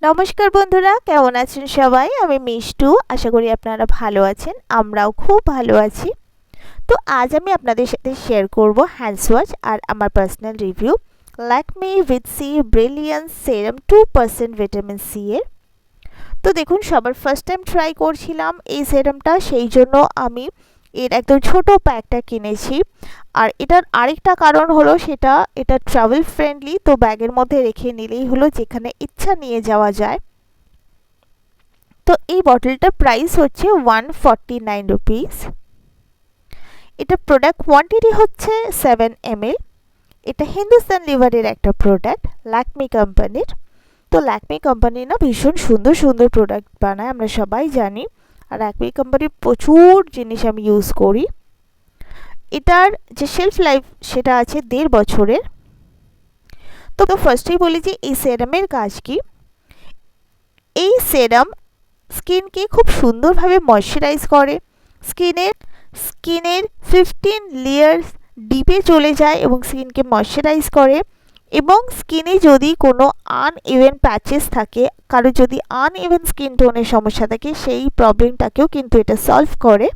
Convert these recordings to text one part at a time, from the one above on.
নমস্কার বন্ধুরা, কেমন আছেন সবাই? আমি মিষ্টু। আশা করি আপনারা ভালো আছেন। আমরাও খুব ভালো আছি। তো আজ আমি আপনাদের সাথে শেয়ার করব হ্যান্ডস ওয়াশ আর আমার personal review Lakme with C brilliance serum 2% vitamin C এর। তো দেখুন, সবার ফার্স্ট টাইম ট্রাই করছিলাম এই সেরামটা, সেই জন্য আমি এর একদম ছোট প্যাকটা কিনেছি। আর এটার আরেকটা কারণ হলো এটা ট্রাভেল ফ্রেন্ডলি, তো ব্যাগের মধ্যে রেখে নিলেই হলো, যেখানে ইচ্ছা নিয়ে যাওয়া যায়। তো এই বটলটার প্রাইস হচ্ছে 149 রুপিস। এটা প্রোডাক্ট কোয়ান্টিটি হচ্ছে 7 ml। এটা হিন্দুস্তান লিভারের একটা প্রোডাক্ট, ল্যাকমি কোম্পানির। তো ল্যাকমি কোম্পানি না ভীষণ সুন্দর সুন্দর প্রোডাক্ট বানায়, আমরা সবাই জানি। আর ল্যাকমি কোম্পানির প্রচুর জিনিস আমি ইউজ করি। এটার যে শেলফ লাইফ সেটা আছে 1.5 বছরের। তো ফার্স্টেই বলি যে এই সেরামের কাজ কি। এই সেরাম স্কিনকে খুব সুন্দরভাবে ময়শ্চারাইজ করে, স্কিনের 15 লেয়ার্স ডিপে চলে যায় এবং স্কিনকে ময়শ্চারাইজ করে। এবং স্কিনে যদি কোনো আনইভেন প্যাচেস থাকে, কারো যদি আনইভেন স্কিন টোনের সমস্যা থাকে, সেই প্রবলেমটাকেও কিন্তু এটা সলভ করে।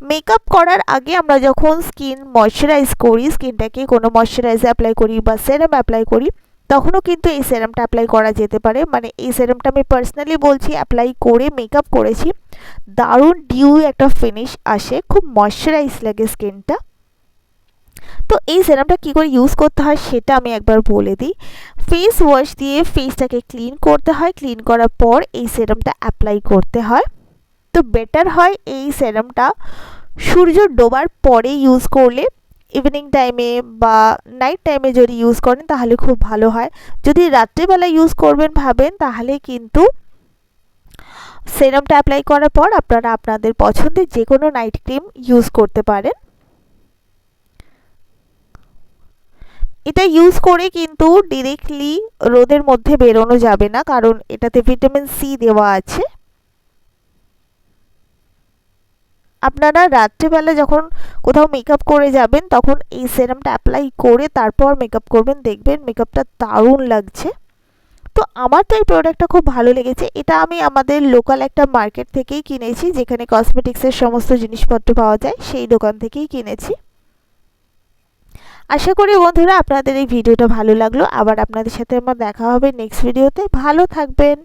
মেকআপ করার আগে আমরা যখন স্কিন ময়শ্চারাইজ করি, স্কিনটাকে কোনো ময়শ্চারাইজার অ্যাপ্লাই করি বা সেরাম অ্যাপ্লাই করি, তখনও কিন্তু এই সেরামটা অ্যাপ্লাই করা যেতে পারে। মানে এই সেরামটা আমি পার্সোনালি বলছি, অ্যাপ্লাই করে মেকআপ করেছি, দারুণ ডিউ একটা ফিনিশ আসে, খুব ময়শ্চারাইজ লাগে স্কিনটা। তো এই সেরামটা কী করে ইউজ করতে হয় সেটা আমি একবার বলে দিই। ফেস ওয়াশ দিয়ে ফেসটাকে ক্লিন করতে হয়, ক্লিন করার পর এই সেরামটা অ্যাপ্লাই করতে হয়। তো বেটার হয় এই সেরামটা সূর্য ডোবার পরে ইউজ করলে, ইভিনিং টাইমে বা নাইট টাইমে যদি ইউজ করেন তাহলে খুব ভালো হয়। যদি রাত্রিবেলা ইউজ করবেন ভাবেন, তাহলে কিন্তু সেরামটা অ্যাপ্লাই করার পর আপনারা আপনাদের পছন্দের যে কোনো নাইট ক্রিম ইউজ করতে পারেন। এটা ইউজ করে কিন্তু ডিরেক্টলি রোদের মধ্যে বেরোনো যাবে না, কারণ এটাতে ভিটামিন সি দেওয়া আছে। আপনারা রাত্রিবেলা যখন কোথাও মেকআপ করে যাবেন, তখন এই সেরামটা অ্যাপ্লাই করে তারপর মেকআপ করবেন, দেখবেন মেকআপটা দারুণ লাগছে। তো আমার তো এই প্রোডাক্টটা খুব ভালো লেগেছে। এটা আমি আমাদের লোকাল একটা মার্কেট থেকেই কিনেছি, যেখানে কসমেটিক্সের সমস্ত জিনিসপত্র পাওয়া যায়, সেই দোকান থেকেই কিনেছি। আশা করি বন্ধুরা আপনাদের এই ভিডিওটা ভালো লাগলো। আবার আপনাদের সাথে আমার দেখা হবে নেক্সট ভিডিওতে। ভালো থাকবেন।